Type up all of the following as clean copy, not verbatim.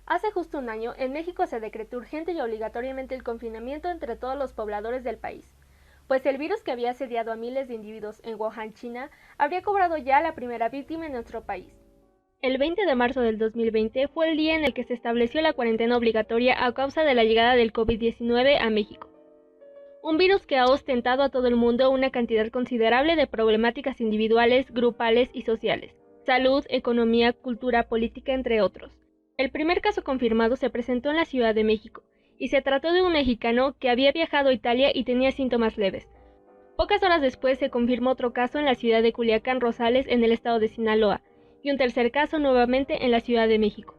Hace justo un año, en México se decretó urgente y obligatoriamente el confinamiento entre todos los pobladores del país, pues el virus que había asediado a miles de individuos en Wuhan, China, habría cobrado ya la primera víctima en nuestro país. El 20 de marzo del 2020 fue el día en el que se estableció la cuarentena obligatoria a causa de la llegada del COVID-19 a México. Un virus que ha ostentado a todo el mundo una cantidad considerable de problemáticas individuales, grupales y sociales, salud, economía, cultura, política, entre otros. El primer caso confirmado se presentó en la Ciudad de México, y se trató de un mexicano que había viajado a Italia y tenía síntomas leves. Pocas horas después se confirmó otro caso en la ciudad de Culiacán, Rosales, en el estado de Sinaloa, y un tercer caso nuevamente en la Ciudad de México.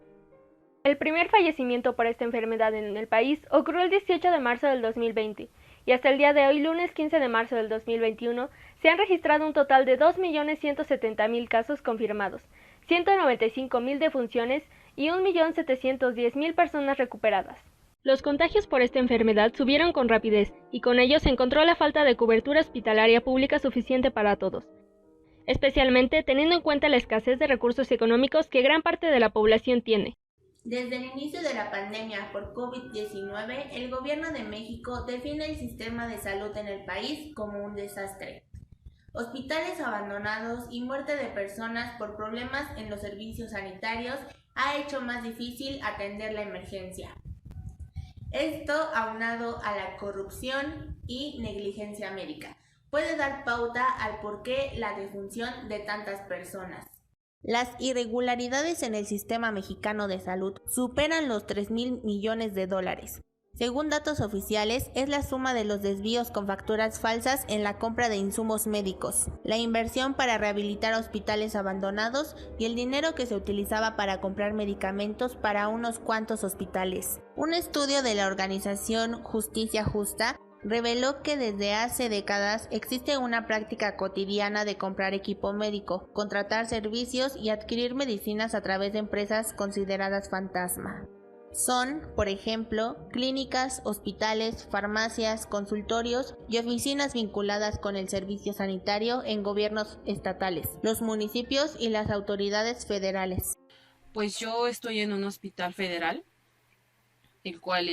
El primer fallecimiento por esta enfermedad en el país ocurrió el 18 de marzo del 2020, y hasta el día de hoy, lunes 15 de marzo del 2021, se han registrado un total de 2.170.000 casos confirmados, 195.000 defunciones y 1.710.000 personas recuperadas. Los contagios por esta enfermedad subieron con rapidez, y con ello se encontró la falta de cobertura hospitalaria pública suficiente para todos, especialmente teniendo en cuenta la escasez de recursos económicos que gran parte de la población tiene. Desde el inicio de la pandemia por COVID-19, el Gobierno de México define el sistema de salud en el país como un desastre. Hospitales abandonados y muerte de personas por problemas en los servicios sanitarios ha hecho más difícil atender la emergencia. Esto, aunado a la corrupción y negligencia médica, puede dar pauta al porqué la defunción de tantas personas. Las irregularidades en el sistema mexicano de salud superan los 3.000 millones de dólares. Según datos oficiales, es la suma de los desvíos con facturas falsas en la compra de insumos médicos, la inversión para rehabilitar hospitales abandonados y el dinero que se utilizaba para comprar medicamentos para unos cuantos hospitales. Un estudio de la organización Justicia Justa reveló que desde hace décadas existe una práctica cotidiana de comprar equipo médico, contratar servicios y adquirir medicinas a través de empresas consideradas fantasma. Son, por ejemplo, clínicas, hospitales, farmacias, consultorios y oficinas vinculadas con el servicio sanitario en gobiernos estatales, los municipios y las autoridades federales. Pues yo estoy en un hospital federal, el cual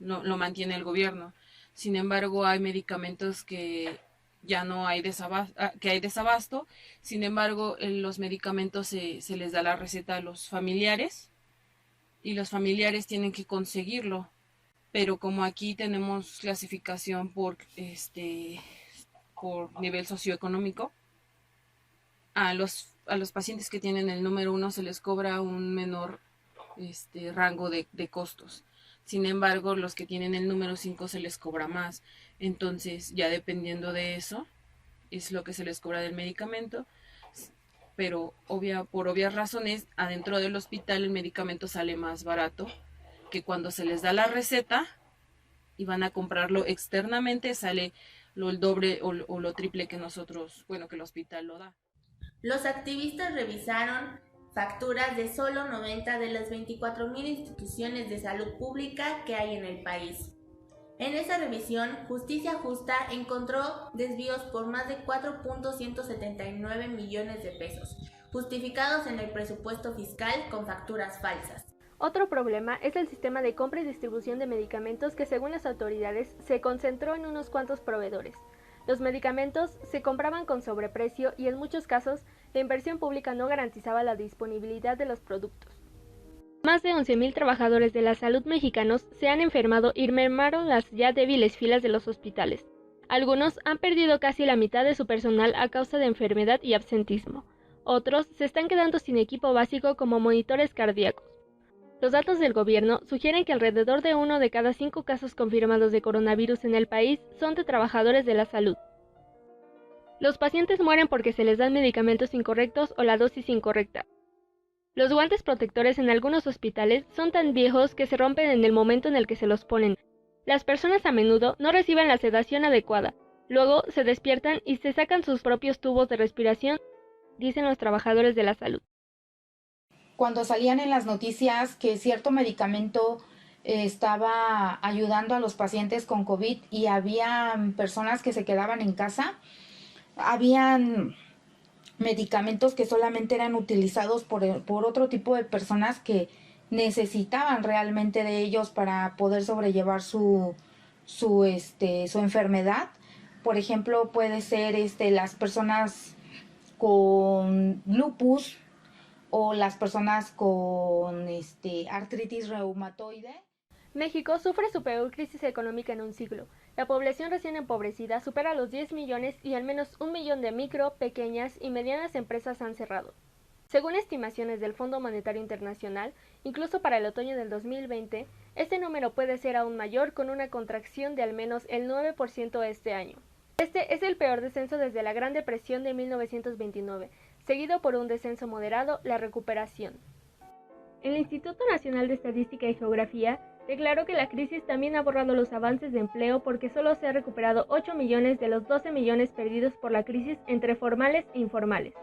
lo mantiene el gobierno. Sin embargo, hay medicamentos que ya no hay desabasto. Sin embargo, los medicamentos se les da la receta a los familiares y los familiares tienen que conseguirlo. Pero como aquí tenemos clasificación por nivel socioeconómico, a los pacientes que tienen el número 1 se les cobra un menor rango de costos. Sin embargo, los que tienen el número 5 se les cobra más. Entonces, ya dependiendo de eso, es lo que se les cobra del medicamento. Pero por obvias razones, adentro del hospital el medicamento sale más barato que cuando se les da la receta y van a comprarlo externamente, sale el doble o lo triple que que el hospital lo da. Los activistas revisaron facturas de solo 90 de las 24.000 instituciones de salud pública que hay en el país. En esa revisión, Justicia Justa encontró desvíos por más de 4.179 millones de pesos, justificados en el presupuesto fiscal con facturas falsas. Otro problema es el sistema de compra y distribución de medicamentos que, según las autoridades, se concentró en unos cuantos proveedores. Los medicamentos se compraban con sobreprecio y en muchos casos la inversión pública no garantizaba la disponibilidad de los productos. Más de 11.000 trabajadores de la salud mexicanos se han enfermado y mermaron las ya débiles filas de los hospitales. Algunos han perdido casi la mitad de su personal a causa de enfermedad y absentismo. Otros se están quedando sin equipo básico como monitores cardíacos. Los datos del gobierno sugieren que alrededor de 1 de cada 5 casos confirmados de coronavirus en el país son de trabajadores de la salud. Los pacientes mueren porque se les dan medicamentos incorrectos o la dosis incorrecta. Los guantes protectores en algunos hospitales son tan viejos que se rompen en el momento en el que se los ponen. Las personas a menudo no reciben la sedación adecuada. Luego se despiertan y se sacan sus propios tubos de respiración, dicen los trabajadores de la salud. Cuando salían en las noticias que cierto medicamento estaba ayudando a los pacientes con COVID y había personas que se quedaban en casa, habían medicamentos que solamente eran utilizados por otro tipo de personas que necesitaban realmente de ellos para poder sobrellevar su enfermedad. Por ejemplo, puede ser las personas con lupus o las personas con artritis reumatoide. México sufre su peor crisis económica en un siglo. La población recién empobrecida supera los 10 millones y al menos 1 millón de micro, pequeñas y medianas empresas han cerrado. Según estimaciones del Fondo Monetario Internacional, incluso para el otoño del 2020, este número puede ser aún mayor con una contracción de al menos el 9% este año. Este es el peor descenso desde la Gran Depresión de 1929, seguido por un descenso moderado, la recuperación. El Instituto Nacional de Estadística y Geografía declaró que la crisis también ha borrado los avances de empleo porque solo se ha recuperado 8 millones de los 12 millones perdidos por la crisis entre formales e informales.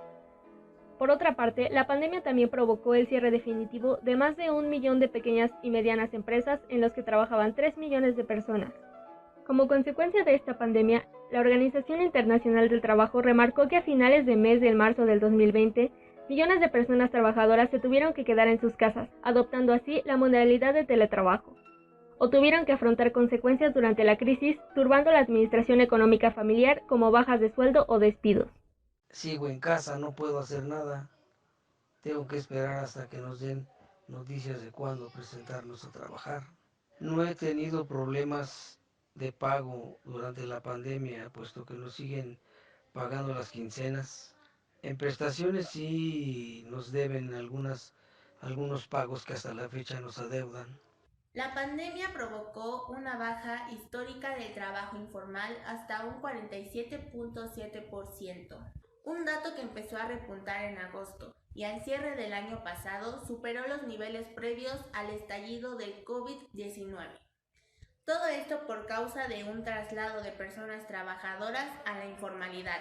Por otra parte, la pandemia también provocó el cierre definitivo de más de 1 millón de pequeñas y medianas empresas en los que trabajaban 3 millones de personas. Como consecuencia de esta pandemia, la Organización Internacional del Trabajo remarcó que a finales de mes de marzo del 2020, millones de personas trabajadoras se tuvieron que quedar en sus casas, adoptando así la modalidad de teletrabajo, o tuvieron que afrontar consecuencias durante la crisis, turbando la administración económica familiar como bajas de sueldo o despidos. Sigo en casa, no puedo hacer nada. Tengo que esperar hasta que nos den noticias de cuándo presentarnos a trabajar. No he tenido problemas de pago durante la pandemia, puesto que nos siguen pagando las quincenas. En prestaciones sí nos deben algunos pagos que hasta la fecha nos adeudan. La pandemia provocó una baja histórica del trabajo informal hasta un 47.7%, un dato que empezó a repuntar en agosto y al cierre del año pasado superó los niveles previos al estallido del COVID-19. Todo esto por causa de un traslado de personas trabajadoras a la informalidad.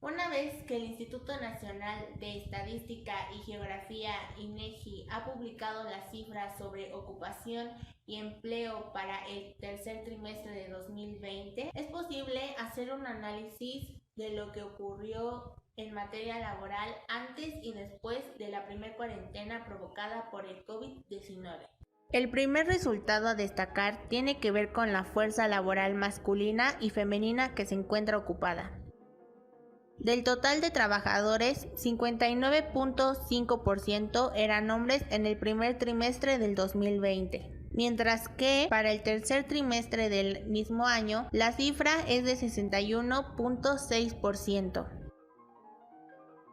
Una vez que el Instituto Nacional de Estadística y Geografía, INEGI, ha publicado las cifras sobre ocupación y empleo para el tercer trimestre de 2020, es posible hacer un análisis de lo que ocurrió en materia laboral antes y después de la primera cuarentena provocada por el COVID-19. El primer resultado a destacar tiene que ver con la fuerza laboral masculina y femenina que se encuentra ocupada. Del total de trabajadores, 59.5% eran hombres en el primer trimestre del 2020, mientras que para el tercer trimestre del mismo año la cifra es de 61.6%.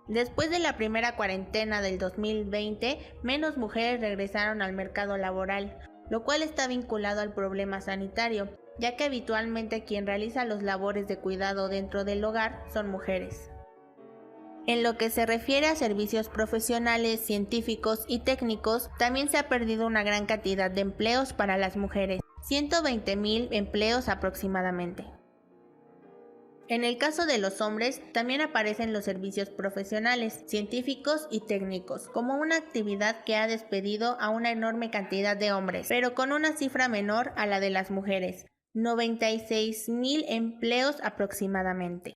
Después de la primera cuarentena del 2020, menos mujeres regresaron al mercado laboral, lo cual está vinculado al problema sanitario, ya que habitualmente quien realiza los labores de cuidado dentro del hogar son mujeres. En lo que se refiere a servicios profesionales, científicos y técnicos, también se ha perdido una gran cantidad de empleos para las mujeres, 120,000 empleos aproximadamente. En el caso de los hombres, también aparecen los servicios profesionales, científicos y técnicos, como una actividad que ha despedido a una enorme cantidad de hombres, pero con una cifra menor a la de las mujeres, 96,000 empleos aproximadamente.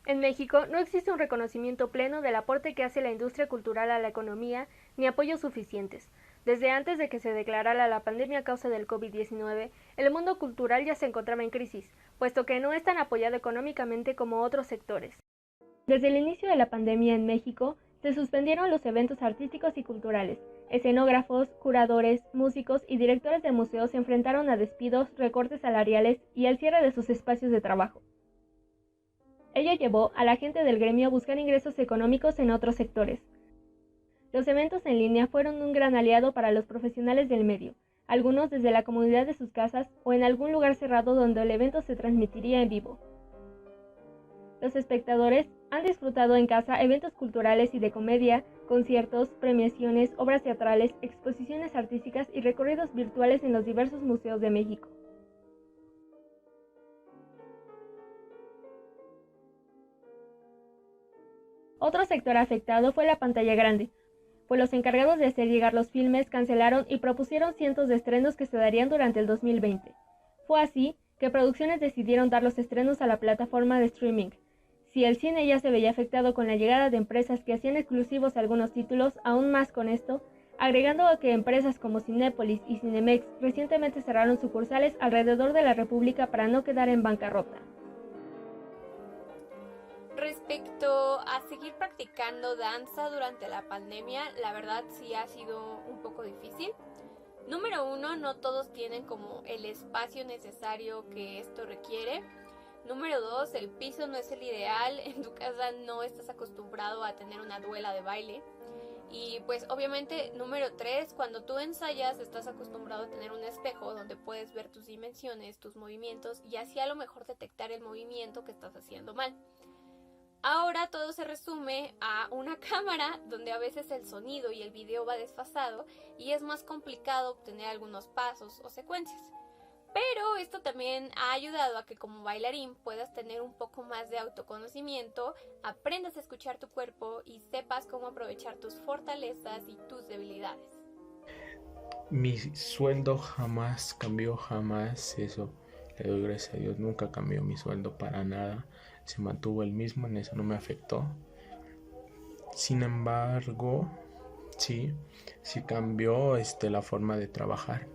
En México no existe un reconocimiento pleno del aporte que hace la industria cultural a la economía, ni apoyos suficientes. Desde antes de que se declarara la pandemia a causa del COVID-19, el mundo cultural ya se encontraba en crisis, puesto que no es tan apoyado económicamente como otros sectores. Desde el inicio de la pandemia en México, se suspendieron los eventos artísticos y culturales. Escenógrafos, curadores, músicos y directores de museos se enfrentaron a despidos, recortes salariales y al cierre de sus espacios de trabajo. Ello llevó a la gente del gremio a buscar ingresos económicos en otros sectores. Los eventos en línea fueron un gran aliado para los profesionales del medio, algunos desde la comodidad de sus casas o en algún lugar cerrado donde el evento se transmitiría en vivo. Los espectadores han disfrutado en casa eventos culturales y de comedia, conciertos, premiaciones, obras teatrales, exposiciones artísticas y recorridos virtuales en los diversos museos de México. Otro sector afectado fue la pantalla grande, pues los encargados de hacer llegar los filmes cancelaron y propusieron cientos de estrenos que se darían durante el 2020. Fue así que producciones decidieron dar los estrenos a la plataforma de streaming. Si el cine ya se veía afectado con la llegada de empresas que hacían exclusivos algunos títulos, aún más con esto, agregando que empresas como Cinépolis y Cinemex recientemente cerraron sucursales alrededor de la República para no quedar en bancarrota. Respecto a seguir practicando danza durante la pandemia, la verdad sí ha sido un poco difícil. Número 1, no todos tienen como el espacio necesario que esto requiere. Número 2, el piso no es el ideal, en tu casa no estás acostumbrado a tener una duela de baile. Y pues obviamente número 3, cuando tú ensayas estás acostumbrado a tener un espejo donde puedes ver tus dimensiones, tus movimientos y así a lo mejor detectar el movimiento que estás haciendo mal. Ahora todo se resume a una cámara donde a veces el sonido y el video va desfasado y es más complicado obtener algunos pasos o secuencias. Pero esto también ha ayudado a que como bailarín puedas tener un poco más de autoconocimiento, aprendas a escuchar tu cuerpo y sepas cómo aprovechar tus fortalezas y tus debilidades. Mi sueldo jamás cambió, jamás, eso le doy gracias a Dios, nunca cambió mi sueldo para nada, se mantuvo el mismo, en eso no me afectó. Sin embargo, sí cambió la forma de trabajar.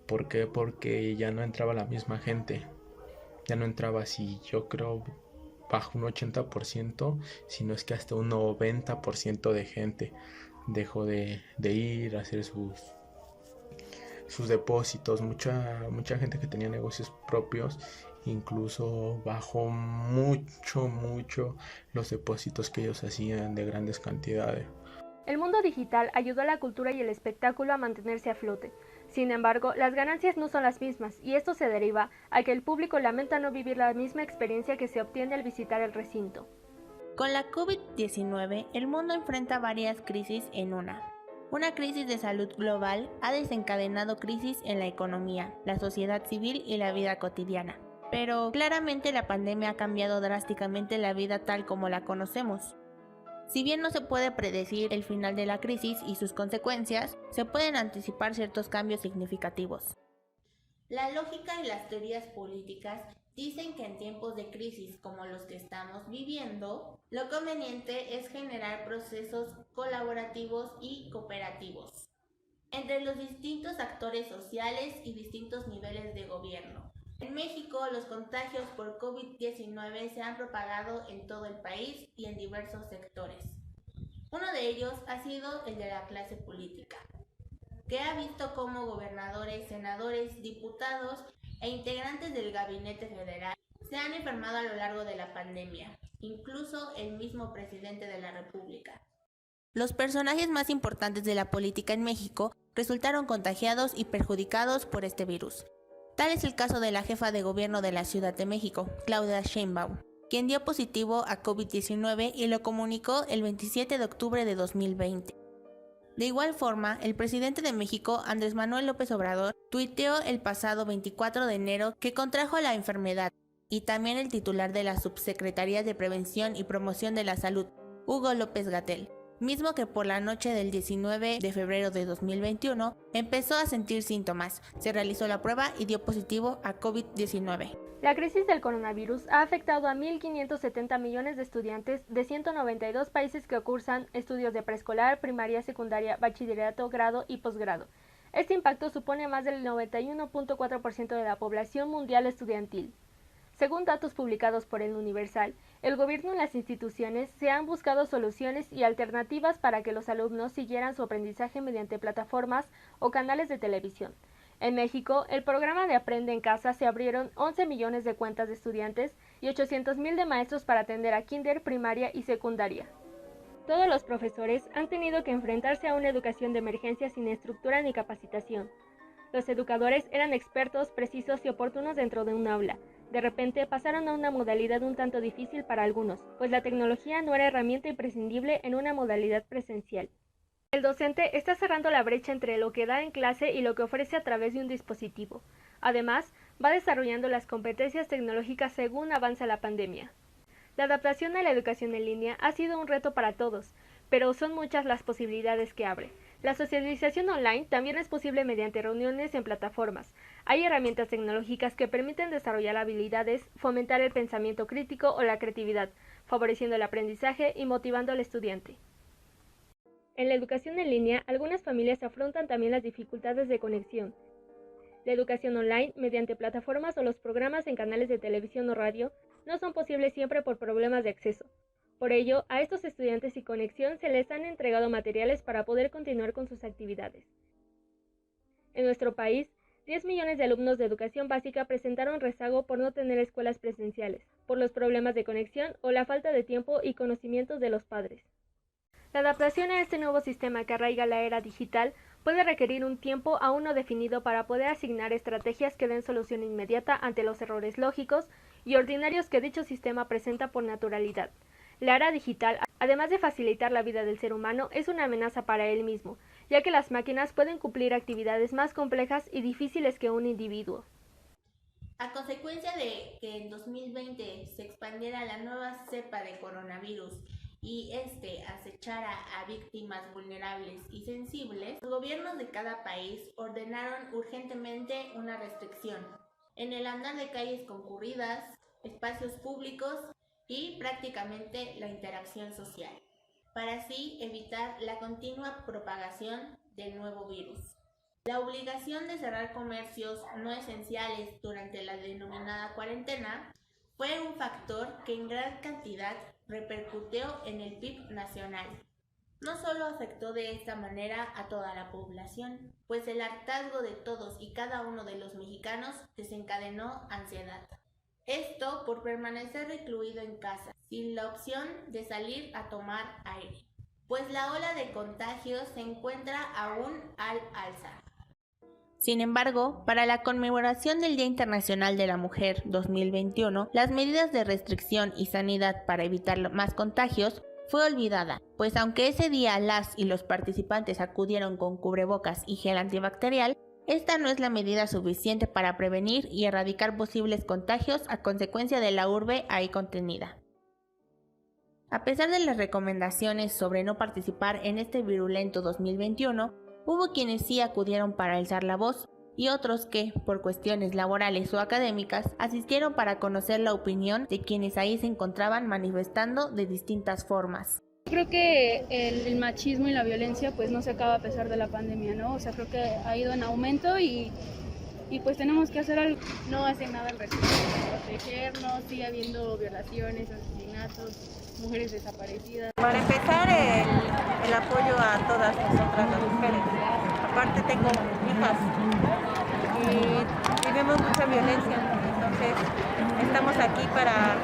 ¿Por qué? Porque ya no entraba la misma gente, ya no entraba así, yo creo bajo un 80%, sino es que hasta un 90% de gente dejó de ir a hacer sus depósitos. Mucha gente que tenía negocios propios incluso bajó mucho los depósitos que ellos hacían de grandes cantidades. El mundo digital ayudó a la cultura y el espectáculo a mantenerse a flote. Sin embargo, las ganancias no son las mismas y esto se deriva a que el público lamenta no vivir la misma experiencia que se obtiene al visitar el recinto. Con la COVID-19, el mundo enfrenta varias crisis en una. Una crisis de salud global ha desencadenado crisis en la economía, la sociedad civil y la vida cotidiana. Pero claramente la pandemia ha cambiado drásticamente la vida tal como la conocemos. Si bien no se puede predecir el final de la crisis y sus consecuencias, se pueden anticipar ciertos cambios significativos. La lógica y las teorías políticas dicen que en tiempos de crisis como los que estamos viviendo, lo conveniente es generar procesos colaborativos y cooperativos entre los distintos actores sociales y distintos niveles de gobierno. En México, los contagios por COVID-19 se han propagado en todo el país y en diversos sectores. Uno de ellos ha sido el de la clase política, que ha visto cómo gobernadores, senadores, diputados e integrantes del gabinete federal se han enfermado a lo largo de la pandemia, incluso el mismo presidente de la República. Los personajes más importantes de la política en México resultaron contagiados y perjudicados por este virus. Tal es el caso de la jefa de gobierno de la Ciudad de México, Claudia Sheinbaum, quien dio positivo a COVID-19 y lo comunicó el 27 de octubre de 2020. De igual forma, el presidente de México, Andrés Manuel López Obrador, tuiteó el pasado 24 de enero que contrajo la enfermedad, y también el titular de la Subsecretaría de Prevención y Promoción de la Salud, Hugo López-Gatell, mismo que por la noche del 19 de febrero de 2021 empezó a sentir síntomas, se realizó la prueba y dio positivo a COVID-19. La crisis del coronavirus ha afectado a 1.570 millones de estudiantes de 192 países que cursan estudios de preescolar, primaria, secundaria, bachillerato, grado y posgrado. Este impacto supone más del 91.4% de la población mundial estudiantil. Según datos publicados por El Universal, el gobierno y las instituciones se han buscado soluciones y alternativas para que los alumnos siguieran su aprendizaje mediante plataformas o canales de televisión. En México, el programa de Aprende en Casa se abrieron 11 millones de cuentas de estudiantes y 800,000 de maestros para atender a kinder, primaria y secundaria. Todos los profesores han tenido que enfrentarse a una educación de emergencia sin estructura ni capacitación. Los educadores eran expertos, precisos y oportunos dentro de un aula. De repente pasaron a una modalidad un tanto difícil para algunos, pues la tecnología no era herramienta imprescindible en una modalidad presencial. El docente está cerrando la brecha entre lo que da en clase y lo que ofrece a través de un dispositivo. Además, va desarrollando las competencias tecnológicas según avanza la pandemia. La adaptación a la educación en línea ha sido un reto para todos, pero son muchas las posibilidades que abre. La socialización online también es posible mediante reuniones en plataformas. Hay herramientas tecnológicas que permiten desarrollar habilidades, fomentar el pensamiento crítico o la creatividad, favoreciendo el aprendizaje y motivando al estudiante. En la educación en línea, algunas familias afrontan también las dificultades de conexión. La educación online, mediante plataformas o los programas en canales de televisión o radio, no son posibles siempre por problemas de acceso. Por ello, a estos estudiantes sin conexión se les han entregado materiales para poder continuar con sus actividades. En nuestro país, 10 millones de alumnos de educación básica presentaron rezago por no tener escuelas presenciales, por los problemas de conexión o la falta de tiempo y conocimientos de los padres. La adaptación a este nuevo sistema que arraiga la era digital puede requerir un tiempo aún no definido para poder asignar estrategias que den solución inmediata ante los errores lógicos y ordinarios que dicho sistema presenta por naturalidad. La era digital, además de facilitar la vida del ser humano, es una amenaza para él mismo, ya que las máquinas pueden cumplir actividades más complejas y difíciles que un individuo. A consecuencia de que en 2020 se expandiera la nueva cepa de coronavirus y acechara a víctimas vulnerables y sensibles, los gobiernos de cada país ordenaron urgentemente una restricción en el andar de calles concurridas, espacios públicos y prácticamente la interacción social, para así evitar la continua propagación del nuevo virus. La obligación de cerrar comercios no esenciales durante la denominada cuarentena fue un factor que en gran cantidad repercutió en el PIB nacional. No solo afectó de esta manera a toda la población, pues el hartazgo de todos y cada uno de los mexicanos desencadenó ansiedad. Esto por permanecer recluido en casa, sin la opción de salir a tomar aire, pues la ola de contagios se encuentra aún al alza. Sin embargo, para la conmemoración del Día Internacional de la Mujer 2021, las medidas de restricción y sanidad para evitar más contagios fue olvidada, pues aunque ese día las y los participantes acudieron con cubrebocas y gel antibacterial, esta no es la medida suficiente para prevenir y erradicar posibles contagios a consecuencia de la urbe ahí contenida. A pesar de las recomendaciones sobre no participar en este virulento 2021, hubo quienes sí acudieron para alzar la voz y otros que, por cuestiones laborales o académicas, asistieron para conocer la opinión de quienes ahí se encontraban manifestando de distintas formas. Creo que el machismo y la violencia pues no se acaba a pesar de la pandemia, ¿no? O sea, creo que ha ido en aumento y pues tenemos que hacer algo. No hacen nada al respecto de protegernos, sigue habiendo violaciones, asesinatos, mujeres desaparecidas. Para empezar, el apoyo a todas nosotras las mujeres. Aparte tengo hijas y vivimos mucha violencia, entonces estamos aquí para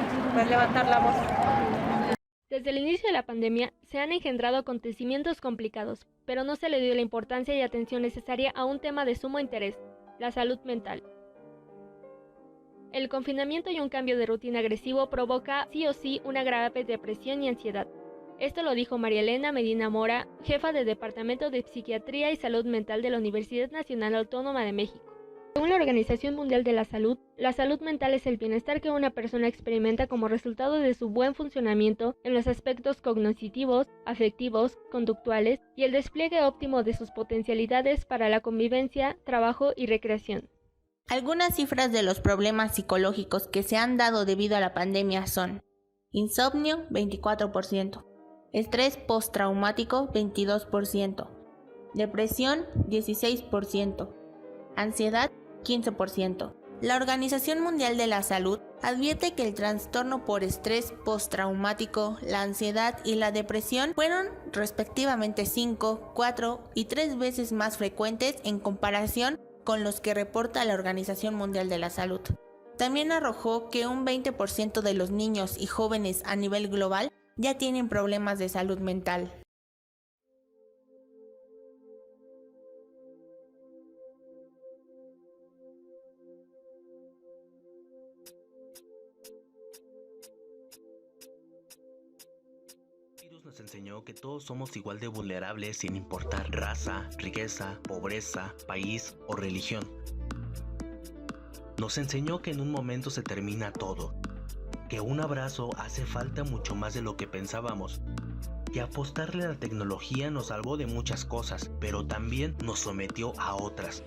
levantar la voz. Desde el inicio de la pandemia se han engendrado acontecimientos complicados, pero no se le dio la importancia y atención necesaria a un tema de sumo interés, la salud mental. El confinamiento y un cambio de rutina agresivo provoca sí o sí una grave depresión y ansiedad. Esto lo dijo María Elena Medina Mora, jefa del Departamento de Psiquiatría y Salud Mental de la Universidad Nacional Autónoma de México. Según la Organización Mundial de la salud mental es el bienestar que una persona experimenta como resultado de su buen funcionamiento en los aspectos cognitivos, afectivos, conductuales y el despliegue óptimo de sus potencialidades para la convivencia, trabajo y recreación. Algunas cifras de los problemas psicológicos que se han dado debido a la pandemia son: insomnio 24%, estrés postraumático 22%, depresión 16%, ansiedad 15%. La Organización Mundial de la Salud advierte que el trastorno por estrés postraumático, la ansiedad y la depresión fueron respectivamente 5, 4 y 3 veces más frecuentes en comparación con los que reporta la Organización Mundial de la Salud. También arrojó que un 20% de los niños y jóvenes a nivel global ya tienen problemas de salud mental. Nos enseñó que todos somos igual de vulnerables sin importar raza, riqueza, pobreza, país o religión. Nos enseñó que en un momento se termina todo, que un abrazo hace falta mucho más de lo que pensábamos, que apostarle a la tecnología nos salvó de muchas cosas, pero también nos sometió a otras.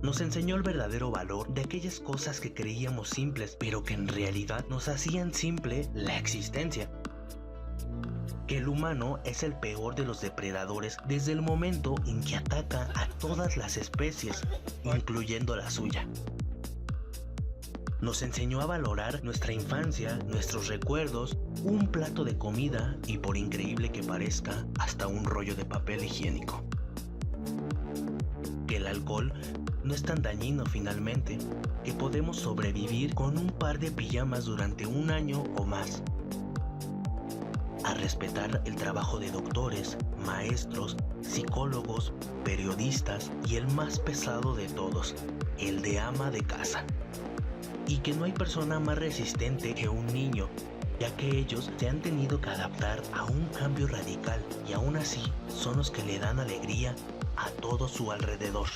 Nos enseñó el verdadero valor de aquellas cosas que creíamos simples, pero que en realidad nos hacían simple la existencia. que el humano es el peor de los depredadores desde el momento en que ataca a todas las especies, incluyendo la suya. Nos enseñó a valorar nuestra infancia, nuestros recuerdos, un plato de comida y, por increíble que parezca, hasta un rollo de papel higiénico. Que el alcohol no es tan dañino finalmente, que podemos sobrevivir con un par de pijamas durante un año o más. A respetar el trabajo de doctores, maestros, psicólogos, periodistas y el más pesado de todos, el de ama de casa. Y que no hay persona más resistente que un niño, ya que ellos se han tenido que adaptar a un cambio radical y aún así son los que le dan alegría a todo su alrededor.